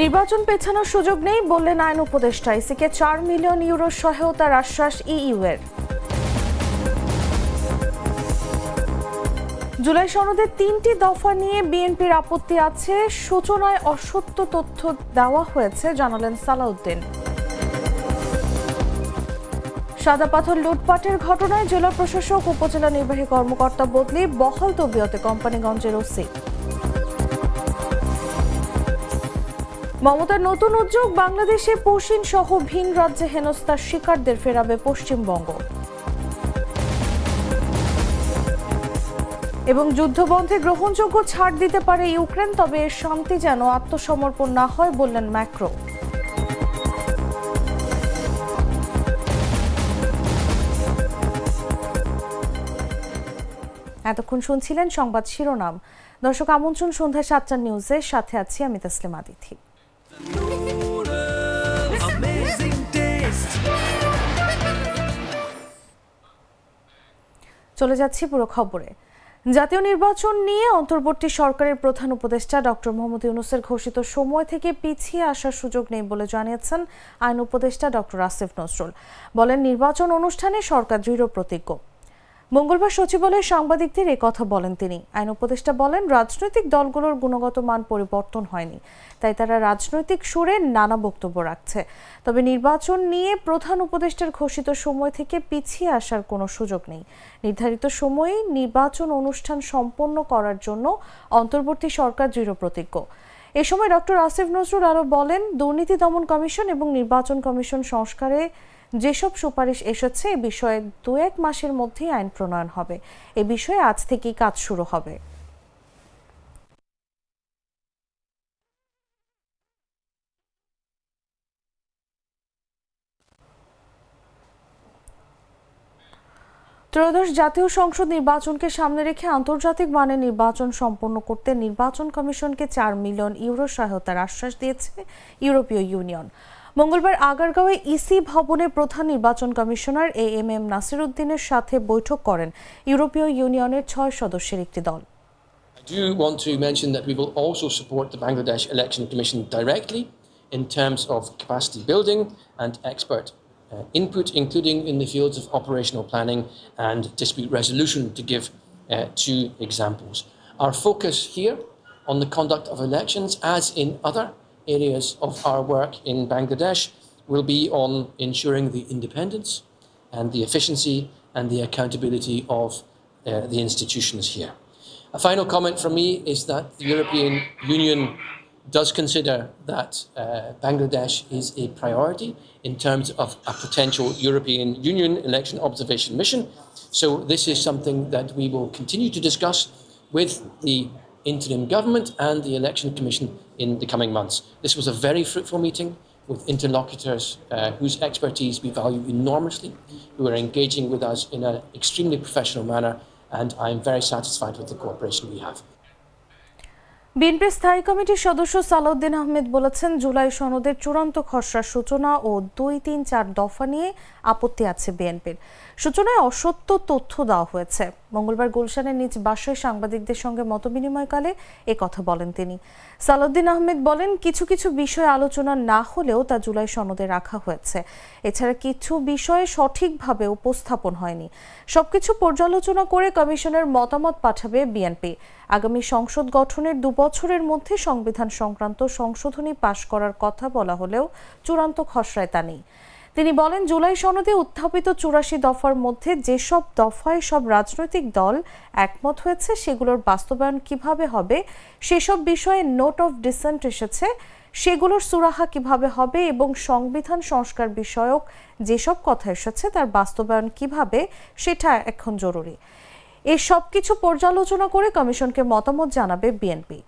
নির্বাচন পেছানোর সুযোগ নেই বললেন আইন উপদেষ্টা। ইসিকে 4 মিলিয়ন ইউরো সহায়তার আশ্বাস ইইউ-এর। জুলাই সনদের 3টি দফা নিয়ে বিএনপির আপত্তি আছে, সূচনায় অসত্য তথ্য দেওয়া হয়েছে জানালেন সালাউদ্দিন। সাদা পাথর লুটপাটের ঘটনায় জেলা প্রশাসক উপজেলা নির্বাহী কর্মকর্তা বদলি, বহাল তবিয়তে কোম্পানিগঞ্জের ওসি। মমতার নতুন উদ্যোগ, বাংলাদেশে পশ্চিম সহ ভিন রাজ্যে হেনস্থার শিকারদের ফেরাবে পশ্চিমবঙ্গ। এবং যুদ্ধবন্ধে গ্রহণযোগ্য ছাড় দিতে পারে ইউক্রেন, তবে এর শান্তি যেন আত্মসমর্পণ না হয় বললেন ম্যাক্রো। এতক্ষণ শুনছিলেন সংবাদ শিরোনাম। দর্শক, আমন্ত্রণ সন্ধ্যা 7টার নিউজে, সাথে আছি আমি তাসলিমা আদিথি। চলে যাচ্ছি পুরো খবরে। জাতীয় নির্বাচন নিয়ে অন্তর্বর্তী সরকারের প্রধান উপদেষ্টা ডক্টর মোহাম্মদ ইউনূসের ঘোষিত সময় থেকে পিছিয়ে আসার সুযোগ নেই বলে জানিয়েছেন আইন উপদেষ্টা ডক্টর আসিফ নজরুল। বলেন, নির্বাচন অনুষ্ঠানে সরকার দৃঢ় প্রতিজ্ঞ। মঙ্গলবার সচিবালয়ে সাংবাদিকদের এ কথা বলেন তিনি। আইন উপদেষ্টা বলেন, রাজনৈতিক দলগুলোর গুণগত মান পরিবর্তন হয়নি, তাই তারা রাজনৈতিক সুরে নানা বক্তব্য রাখছে। তবে নির্বাচন নিয়ে প্রধান উপদেষ্টার ঘোষিত সময় থেকে পিছিয়ে আসার কোনো সুযোগ নেই। নির্ধারিত সময়ে নির্বাচন অনুষ্ঠান সম্পন্ন করার জন্য অন্তর্বর্তী সরকার দৃঢ় প্রতিজ্ঞ। এ সময় ডক্টর আসিফ নজরুল আরও বলেন, দুর্নীতি দমন কমিশন এবং নির্বাচন কমিশন সংস্কারে যেসব সুপারিশ এসেছে এ বিষয়ে 2-1 মাসের মধ্যেই আইন প্রণয়ন হবে। এ বিষয়ে আজ থেকেই কাজ শুরু হবে। ত্রয়োদশ জাতীয় সংসদ নির্বাচনকে সামনে রেখে আন্তর্জাতিক মানের নির্বাচন সম্পন্ন করতে নির্বাচন কমিশনকে 4 মিলিয়ন ইউরো সহায়তার আশ্বাস দিয়েছে ইউরোপীয় ইউনিয়ন। মঙ্গলবার আগারগাঁওয়ে ইসি ভবনে প্রধান নির্বাচন কমিশনার এএমএম নাসির উদ্দিনের সাথে বৈঠক করেন ইউরোপীয় ইউনিয়নের 6 সদস্যের একটি দল। I do want to mention that we will also support the Bangladesh Election Commission directly in terms of capacity building and expert input, including in the fields of operational planning and dispute resolution, to give 2 examples. Our focus here on the conduct of elections, as in other areas of our work in Bangladesh, will be on ensuring the independence and the efficiency and the accountability of the institutions here. A final comment from me is that the European Union does consider that Bangladesh is a priority in terms of a potential European Union election observation mission. So this is something that we will continue to discuss with the interim government and the Election Commission in the coming months. This was a very fruitful meeting with interlocutors whose expertise we value enormously, who are engaging with us in an extremely professional manner, and I am very satisfied with the cooperation we have. BNP স্থায়ী কমিটির সদস্য সালাউদ্দিন আহমেদ বলেছেন, জুলাই সনদের চূড়ান্ত খসড়া সূচনা ও 2-3-4 দফা নিয়ে আপত্তি আছে বিএনপির। সূচনায় অসত্য তথ্য দেওয়া হয়েছে। মঙ্গলবার গুলশানের নিজ বাসায় সাংবাদিকদের সঙ্গে মতবিনিময়কালে এ কথা বলেন তিনি। সালাউদ্দিন আহমেদ বলেন, কিছু কিছু বিষয় আলোচনা না হলেও তা জুলাই সনদে রাখা হয়েছে। এছাড়া কিছু বিষয়ে সঠিকভাবে উপস্থাপন হয়নি। সবকিছু পর্যালোচনা করে কমিশনের মতামত পাঠাবে বিএনপি। আগামী সংসদ গঠনের 2 বছরের মধ্যে সংবিধান সংক্রান্ত সংশোধনী পাশ করার কথা বলা হলেও চূড়ান্ত খসড়ায় তা নেই। তিনি বলেন, জুলাই সনদে উত্থাপিত 84 দফার মধ্যে যেসব দফায় সব রাজনৈতিক দল একমত হয়েছে সেগুলোর বাস্তবায়ন কিভাবে হবে, সেসব বিষয়ে নোট অফ ডিসেন্ট এসেছে, সেগুলোর সুরাহা কিভাবে হবে এবং সংবিধান সংস্কার বিষয়ক যেসব কথা এসেছে তার বাস্তবায়ন কিভাবে, সেটা এখন জরুরি। এই সব কিছু পর্যালোচনা করে কমিশনকে মতামত জানাবে বিএনপি।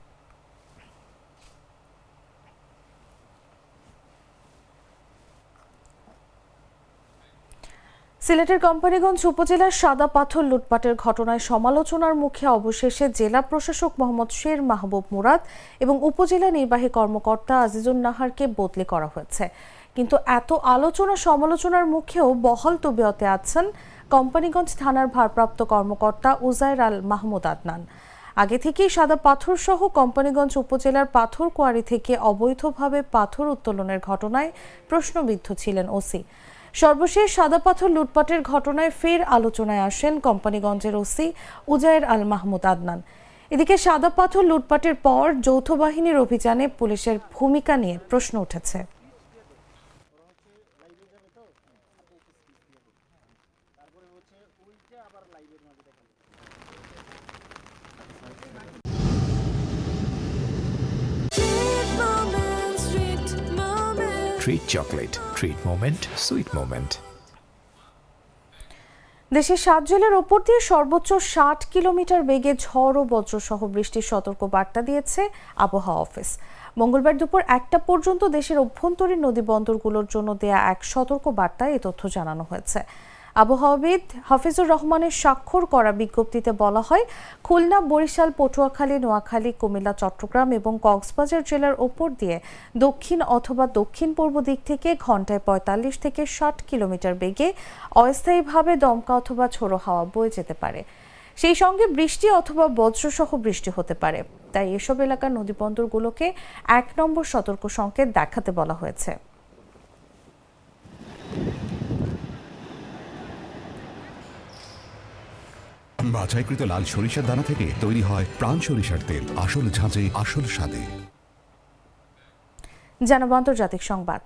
সিলেটের কোম্পানিগঞ্জ উপজেলার সাদা পাথর লুটপাটের ঘটনায় সমালোচনার মুখে অবশেষে জেলা প্রশাসক মোহাম্মদ শের মাহবুব মুরাদ এবং উপজেলা নির্বাহী কর্মকর্তা আজিজুন নাহারকে বদলি করা হয়েছে। কিন্তু এত আলোচনা সমালোচনার মুখেও বহাল তবিয়তে আছেন কোম্পানিগঞ্জ থানার ভারপ্রাপ্ত কর্মকর্তা উজাইর আল মাহমুদ আদনান। আগে থেকেই সাদা পাথর সহ কোম্পানীগঞ্জ উপজেলার পাথর কোয়ারি থেকে অবৈধভাবে পাথর উত্তোলনের ঘটনায় প্রশ্নবিদ্ধ ছিলেন ওসি। সর্বশেষ সাদা পাথর লুটপাটের ঘটনায় ফের আলোচনায় আসেন কোম্পানীগঞ্জের ওসি উজায়ের আল মাহমুদ আদনান। এদিকে সাদা পাথর লুটপাটের পর যৌথ বাহিনীর অভিযানে পুলিশের ভূমিকা নিয়ে প্রশ্ন উঠেছে। Treat chocolate. Treat moment. Sweet moment. দেশের 7 জেলার ওপর দিয়ে সর্বোচ্চ 60 কিলোমিটার বেগে ঝড় ও বজ্রসহ বৃষ্টির সতর্ক বার্তা দিয়েছে আবহাওয়া অফিস। মঙ্গলবার দুপুর 1টা পর্যন্ত দেশের অভ্যন্তরীণ নদী বন্দরগুলোর জন্য দেয়া এক সতর্ক বার্তায় এ তথ্য জানানো হয়েছে। আবহাওয়াবিদ হাফিজুর রহমানের স্বাক্ষর করা বিজ্ঞপ্তিতে বলা হয়, খুলনা, বরিশাল, পটুয়াখালী, নোয়াখালী, কুমিল্লা, চট্টগ্রাম এবং কক্সবাজার জেলার ওপর দিয়ে দক্ষিণ অথবা দক্ষিণ পূর্ব দিক থেকে ঘন্টায় 45 থেকে 60 কিলোমিটার বেগে অস্থায়ীভাবে দমকা অথবা ঝোড়ো হাওয়া বয়ে যেতে পারে। সেই সঙ্গে বৃষ্টি অথবা বজ্রসহ বৃষ্টি হতে পারে। তাই এসব এলাকার নদীবন্দরগুলোকে 1 নম্বর সতর্ক সংকেত দেখাতে বলা হয়েছে। বাছাইকৃত লাল সরিষার দানা থেকে তৈরি হয় প্রাণ সরিষার তেল, আসল ঝাঁঝে আসল স্বাদে। জানাবো আন্তর্জাতিক সংবাদ।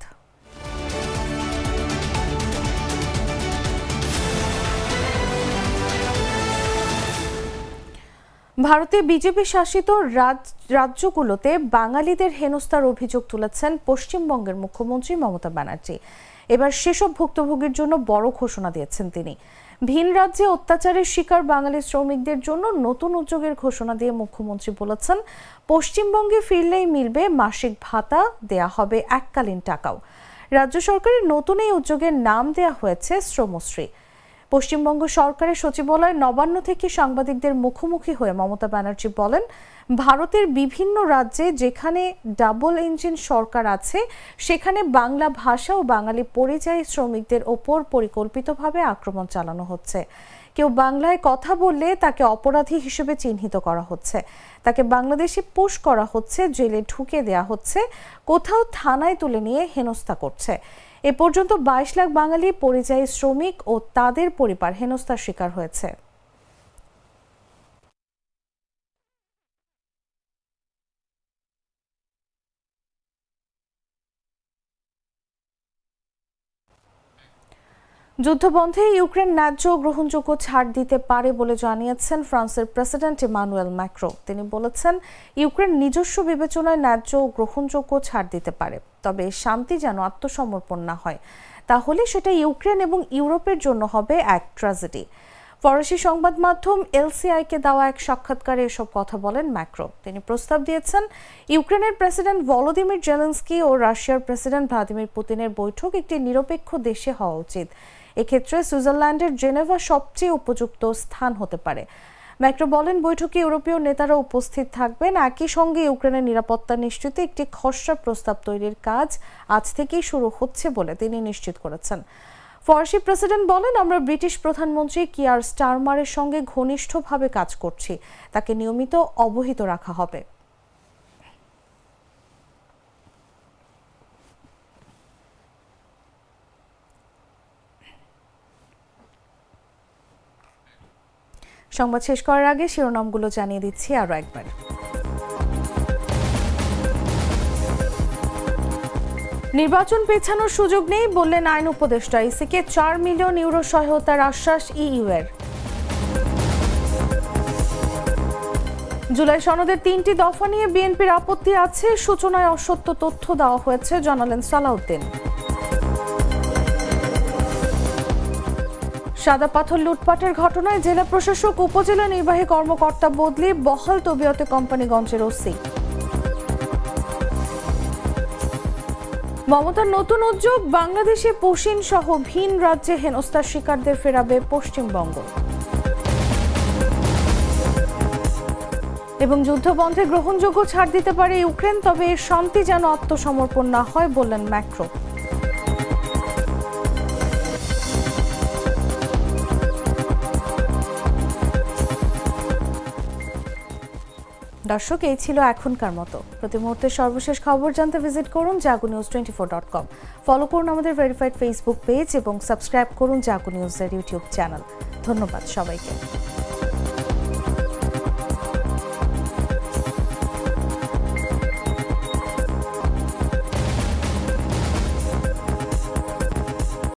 ভারতে বিজেপি শাসিত রাজ্যগুলোতে বাঙালিদের হেনস্থার অভিযোগ তুলেছেন পশ্চিমবঙ্গের মুখ্যমন্ত্রী মমতা ব্যানার্জি। এবার সেসব ভুক্তভোগীর জন্য বড় ঘোষণা দিয়েছেন তিনি। ভিন রাজ্যে অত্যাচারের শিকার বাঙালি শ্রমিকদের জন্য নতুন উদ্যোগের ঘোষণা দিয়ে মুখ্যমন্ত্রী বলেছেন, পশ্চিমবঙ্গে ফিরলেই মিলবে মাসিক ভাতা, দেয়া হবে এককালীন টাকাও। রাজ্য সরকারের নতুন এই উদ্যোগের নাম দেয়া হয়েছে শ্রমশ্রী। পশ্চিমবঙ্গ সরকারের সচিবালয় নবান্ন থেকে সাংবাদিকদের মুখোমুখি হয়ে মমতা ব্যানার্জি বলেন, ভারতের বিভিন্ন রাজ্যে যেখানে ডাবল ইঞ্জিন সরকার আছে সেখানে বাংলা ভাষা ও বাঙালি পরিযায়ী শ্রমিকদের ওপর পরিকল্পিতভাবে আক্রমণ চালানো হচ্ছে। কেউ বাংলায় কথা বললে তাকে অপরাধী হিসেবে চিহ্নিত করা হচ্ছে, তাকে বাংলাদেশে পুশ করা হচ্ছে, জেলে ঢুকে দেয়া হচ্ছে, কোথাও থানায় তুলে নিয়ে হেনস্থা করছে। এ পর্যন্ত 22 লাখ বাঙালি পরিযায়ী শ্রমিক ও তাদের পরিবার হেনস্থার শিকার হয়েছে। যুদ্ধবন্ধে ইউক্রেন ন্যায্য গ্রহণযোগ্য ছাড় দিতে পারে বলে জানিয়েছেন ফ্রান্সের প্রেসিডেন্ট ইমানুয়েল ম্যাক্রো। তিনি বলেছেন, ইউক্রেন নিজস্ব বিবেচনায় ন্যায্য গ্রহণযোগ্য ছাড় দিতে পারে, তবে শান্তি যেন আত্মসমর্পণ না হয়, তাহলে সেটা ইউক্রেন এবং ইউরোপের জন্য হবে এক ট্র্যাজেডি। ফরাসি সংবাদ মাধ্যম এলসিআইকে দেওয়া এক সাক্ষাৎকারে এসব কথা বলেন ম্যাক্রো। তিনি প্রস্তাব দিয়েছেন, ইউক্রেনের প্রেসিডেন্ট ভলোদিমির জেলেনস্কি ও রাশিয়ার প্রেসিডেন্ট ভ্লাদিমির পুতিনের বৈঠক একটি নিরপেক্ষ দেশে হওয়া উচিত। এক্ষেত্রে সুইজারল্যান্ডের জেনেভা সবচেয়ে উপযুক্ত স্থান হতে পারে। ম্যাক্রো বলেন, বৈঠকে ইউরোপীয় নেতারা উপস্থিত থাকবেন। একই সঙ্গে ইউক্রেনের নিরাপত্তা নিশ্চিতে একটি খসড়া প্রস্তাব তৈরির কাজ আজ থেকেই শুরু হচ্ছে বলে তিনি নিশ্চিত করেছেন। ফরাসি প্রেসিডেন্ট বলেন, আমরা ব্রিটিশ প্রধানমন্ত্রী কিয়ার স্টারমারের সঙ্গে ঘনিষ্ঠভাবে কাজ করছি, তাকে নিয়মিত অবহিত রাখা হবে। সংবাদ শেষ করার আগে শিরোনামগুলো জানিয়ে দিচ্ছি আরো একবার। নির্বাচন পেছানোর সুযোগ নেই বললেন আইন উপদেষ্টা। ইসিকে 4 মিলিয়ন ইউরো সহায়তার আশ্বাস ইইউ-এর। জুলাই সনদের 3টি দফা নিয়ে বিএনপির আপত্তি আছে, সূচনায় অসত্য তথ্য দেওয়া হয়েছে জানালেন সালাউদ্দিন। সাদা পাথর লুটপাটের ঘটনায় জেলা প্রশাসক, উপজেলা নির্বাহী কর্মকর্তা বদলি, বহাল তবিয়তে কোম্পানীগঞ্জের ওসি। মমতার নতুন উদ্যোগ, বাংলাদেশে পশিন সহ ভিন রাজ্যে হেনস্থার শিকারদের ফেরাবে পশ্চিমবঙ্গ। এবং যুদ্ধবন্ধে গ্রহণযোগ্য ছাড় দিতে পারে ইউক্রেন, তবে শান্তি যেন আত্মসমর্পণ না হয় বললেন ম্যাক্রো। দর্শক, এই ছিল এখনকার মতো। প্রতি মুহূর্তে সর্বশেষ খবর জানতে ভিজিট করুন jagunews24.com। ফলো করুন আমাদের ভেরিফাইড ফেসবুক পেজ এবং সাবস্ক্রাইব করুন জাগো নিউজের ইউটিউব চ্যানেল। ধন্যবাদ সবাইকে।